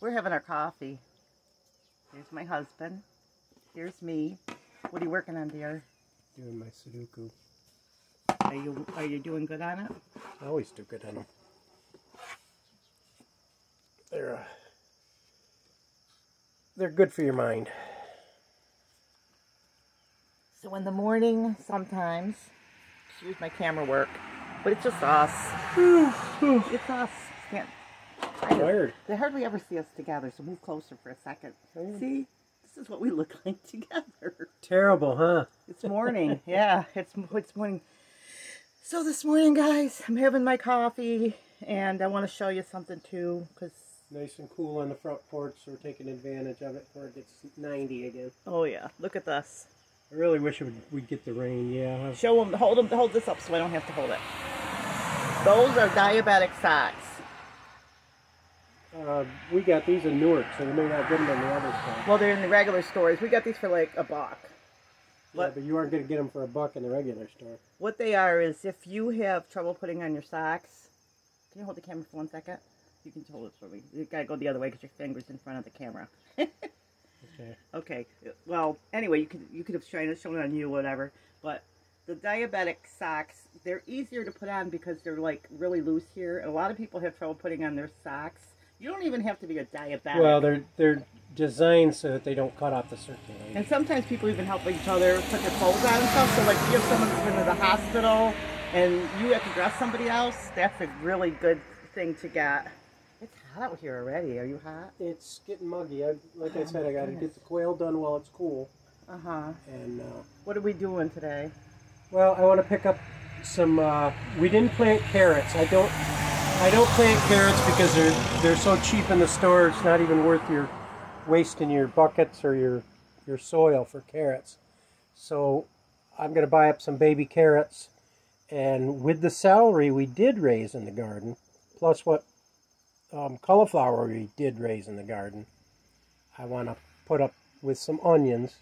We're having our coffee. Here's my husband. Here's me. What are you working on, dear? Doing my Sudoku. Are you doing good on it? I always do good on them. They're good for your mind. So in the morning, sometimes, excuse my camera work, but it's just us. It's us. Tired. They hardly ever see us together, so move closer for a second. See? This is what we look like together. Terrible, huh? It's morning. Yeah, it's morning. So this morning, guys, I'm having my coffee, and I want to show you something too, because nice and cool on the front porch, so we're taking advantage of it before it gets 90 again. Oh yeah, look at this. I really wish we'd get the rain. Yeah. Show them. Hold this up so I don't have to hold it. Those are diabetic socks. We got these in Newark, so we may not get them in the other store. Well, they're in the regular stores. We got these for like $1. Yeah, but you aren't going to get them for $1 in the regular store. What they are is if you have trouble putting on your socks. Can you hold the camera for 1 second? You can hold it for me. You gotta go the other way because your finger's in front of the camera. Okay. Okay. Well, anyway, you could have shown it on you, whatever. But the diabetic socks, they're easier to put on because they're like really loose here. And a lot of people have trouble putting on their socks. You don't even have to be a diabetic. Well, they're designed so that they don't cut off the circulation. And sometimes people even help each other put their clothes on and stuff. So like if you have someone who's been to the hospital and you have to dress somebody else, that's a really good thing to get. It's hot out here already. Are you hot? It's getting muggy. Like I said, I got to get the quail done while it's cool. Uh-huh. And what are we doing today? well, I want to pick up some. We didn't plant carrots. I don't plant carrots because they're so cheap in the store. It's not even worth your wasting your buckets or your soil for carrots. So I'm going to buy up some baby carrots, and with the celery we did raise in the garden, plus what cauliflower we did raise in the garden, I want to put up with some onions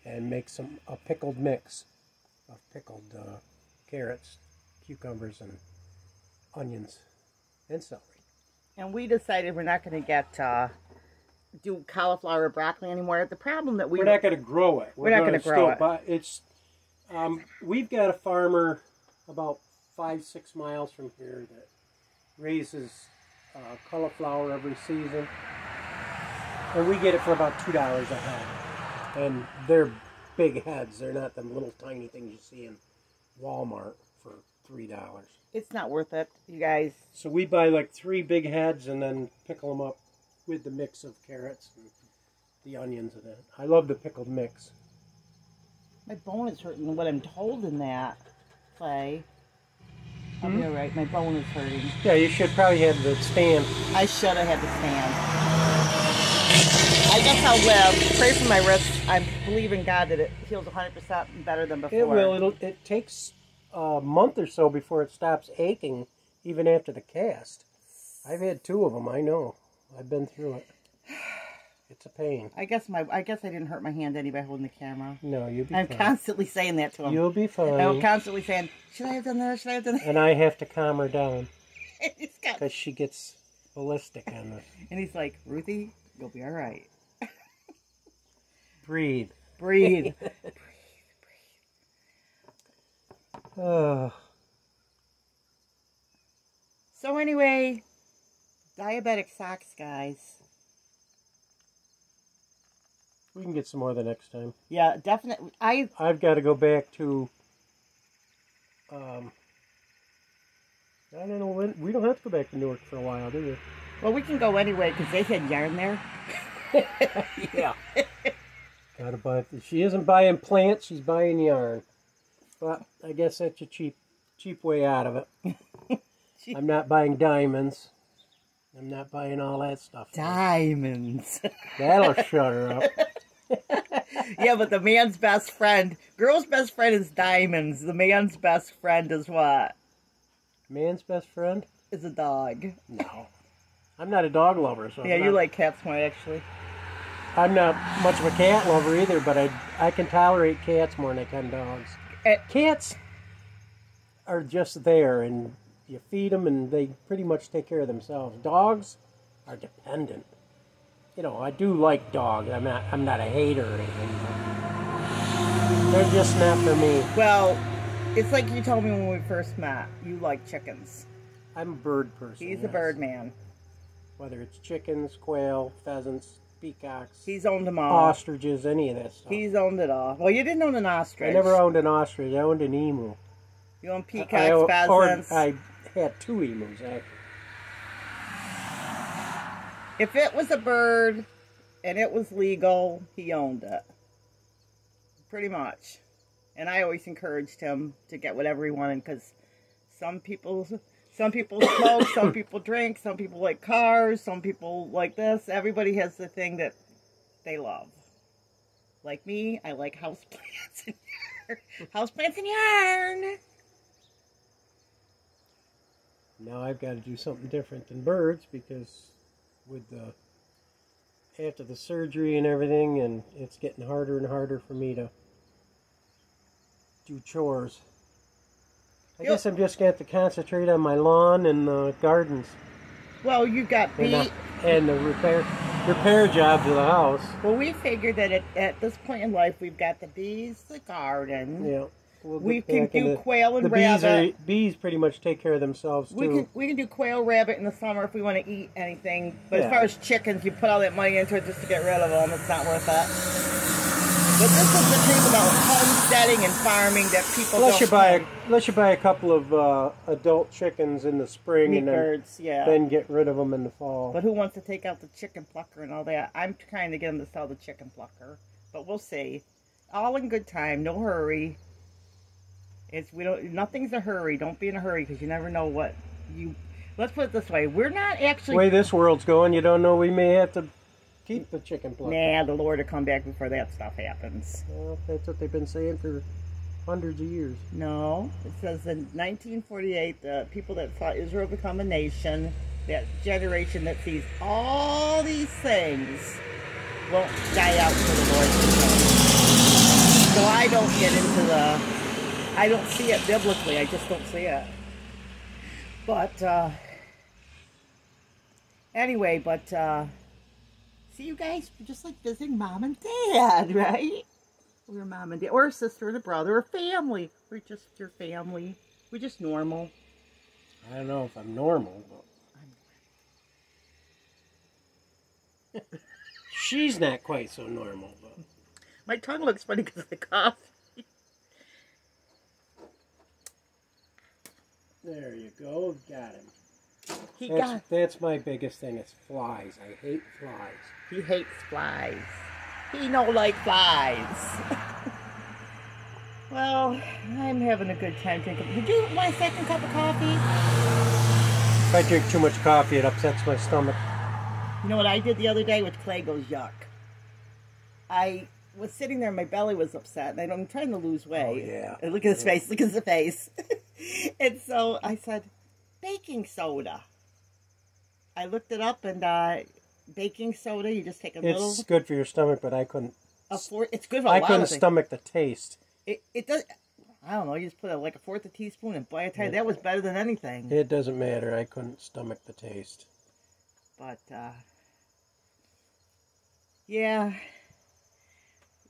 and make a pickled mix of pickled carrots, cucumbers, and onions and celery. And we decided we're not going to do cauliflower or broccoli anymore. The problem that we're not going to grow it. We're not going to grow it. But it's we've got a farmer about 5-6 miles from here that raises cauliflower every season, and we get it for about $2 a head. And they're big heads. They're not them little tiny things you see in Walmart for $3. It's not worth it, you guys. So we buy like 3 big heads and then pickle them up with the mix of carrots and the onions in it. I love the pickled mix. My bone is hurting. What I'm told in that, Clay. I'll be all right. My bone is hurting. Yeah, you should probably have the stand. I should have had the stand. I guess I'll live. Pray for my wrist. I believe in God that it heals 100% better than before. It will. It takes a month or so before it stops aching, even after the cast. I've had 2 of them. I know. I've been through it. It's a pain. I guess I didn't hurt my hand any by holding the camera. No, you'll be fine. I'm constantly saying that to him. You'll be fine. I'm constantly saying, should I have done that? Should I have done that? And I have to calm her down. Because she gets ballistic on this. And he's like, Ruthie, you'll be all right. Breathe. Breathe. Breathe. Oh. So anyway, diabetic socks, guys. We can get some more the next time. Yeah, definitely. I've got to go back to. I don't know when. We don't have to go back to Newark for a while, do we? Well, we can go anyway because they had yarn there. Yeah. Gotta buy. If she isn't buying plants, she's buying yarn. But I guess that's a cheap way out of it. I'm not buying diamonds. I'm not buying all that stuff. Diamonds. That'll shut her up. Yeah, but the man's best friend, girl's best friend is diamonds. The man's best friend is what? Man's best friend? Is a dog. No. I'm not a dog lover. So yeah, you like cats more, actually. I'm not much of a cat lover either, but I can tolerate cats more than I can dogs. Cats are just there, and you feed them, and they pretty much take care of themselves. Dogs are dependent. you know, I do like dogs. I'm not a hater or anything. But they're just not for me. Well, it's like you told me when we first met. You like chickens. I'm a bird person. He's a yes. bird man. Whether it's chickens, quail, pheasants, peacocks, He's owned them all. ostriches, any of that stuff. He's owned it all. Well, you didn't own an ostrich. I never owned an ostrich. I owned an emu. You own peacocks, pheasants. I had 2 emus, actually. If it was a bird and it was legal, he owned it. Pretty much. And I always encouraged him to get whatever he wanted because some people smoke, some people drink, some people like cars, some people like this. Everybody has the thing that they love. Like me, I like houseplants and yarn. Houseplants and yarn. Now I've got to do something different than birds because with after the surgery and everything, and it's getting harder and harder for me to do chores. I guess I'm just going to have to concentrate on my lawn and gardens. Well, you got bees. And the repair jobs of the house. Well, we figured that at this point in life, we've got the bees, the garden. Yeah. We can do quail and rabbit. Bees pretty much take care of themselves, too. We can do quail, rabbit in the summer if we want to eat anything. But as far as chickens, you put all that money into it just to get rid of them. It's not worth it. But this is the thing about homesteading and farming that people Unless you buy a couple of adult chickens in the spring and then get rid of them in the fall. But who wants to take out the chicken plucker and all that? I'm trying to get them to sell the chicken plucker, but we'll see. All in good time, no hurry. Nothing's a hurry. Don't be in a hurry because you never know what you. Let's put it this way: we're not actually. The way this world's going, you don't know. We may have to keep the chicken plucker. Nah, the Lord will come back before that stuff happens. Well, that's what they've been saying for hundreds of years. No, it says in 1948, the people that saw Israel become a nation, that generation that sees all these things, won't die out for the Lord. So I don't get into the. I don't see it biblically. I just don't see it. But anyway, see you guys, we're just like visiting mom and dad, right? We're mom and dad, or a sister and a brother, or family. We're just your family. We're just normal. I don't know if I'm normal, but she's not quite so normal. But my tongue looks funny because of the coffee. There you go, got him. That's my biggest thing, is flies. I hate flies. He hates flies. He no like flies. Well, I'm having a good time drinking. Did you want a second cup of coffee? If I drink too much coffee, it upsets my stomach. You know what I did the other day? Which Clay goes, yuck. I was sitting there, my belly was upset, and I'm trying to lose weight. Oh, yeah. And look at his face, look at his face. And so I said, baking soda. I looked it up, and baking soda, you just take a little... It's good for your stomach, but I couldn't... It's good for a lot of things. I couldn't stomach the taste. It does... I don't know, you just put like a fourth a teaspoon, and by the time, that was better than anything. It doesn't matter, I couldn't stomach the taste. But, yeah...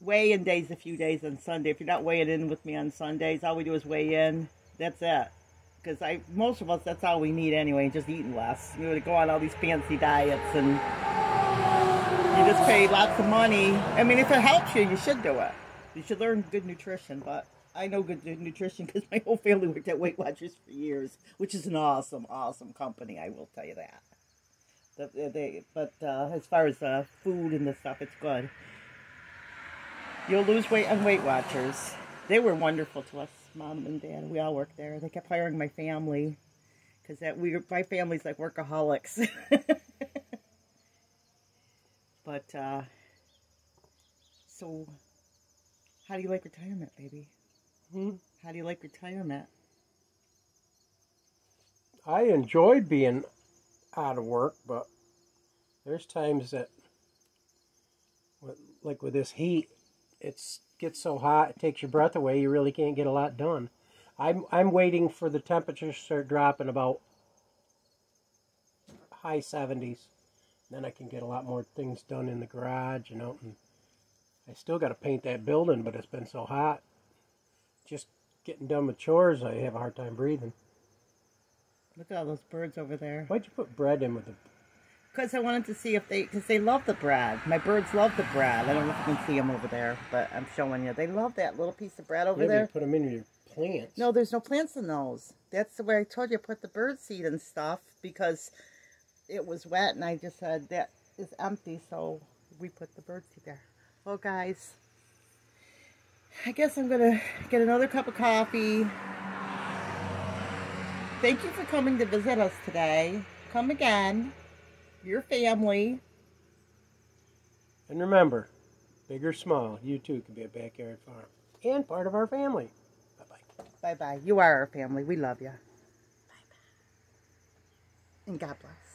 Weigh-in day's a few days on Sunday. If you're not weighing in with me on Sundays, all we do is weigh in. That's it. Because most of us, that's all we need anyway, just eating less. You know, to go on all these fancy diets and you just pay lots of money. I mean, if it helps you, you should do it. You should learn good nutrition, but I know good nutrition because my whole family worked at Weight Watchers for years, which is an awesome, awesome company, I will tell you that. But as far as food and the stuff, it's good. You'll lose weight on Weight Watchers. They were wonderful to us, Mom and Dad. We all worked there. They kept hiring my family because my family's like workaholics. But so, how do you like retirement, baby? How do you like retirement? I enjoyed being out of work, but there's times that, like with this heat, it gets so hot, it takes your breath away, you really can't get a lot done. I'm waiting for the temperatures to start dropping about high 70s. Then I can get a lot more things done in the garage and out. And I still got to paint that building, but it's been so hot. Just getting done with chores, I have a hard time breathing. Look at all those birds over there. Why'd you put bread in with the... Because I wanted to see if because they love the bread. My birds love the bread. I don't know if you can see them over there, but I'm showing you. They love that little piece of bread over there. You put them in your plants. No, there's no plants in those. That's the way I told you, put the bird seed and stuff, because it was wet, and I just said that is empty, so we put the bird seed there. Well, guys, I guess I'm going to get another cup of coffee. Thank you for coming to visit us today. Come again. Your family. And remember, big or small, you too can be a backyard farm. And part of our family. Bye-bye. Bye-bye. You are our family. We love you. Bye-bye. And God bless.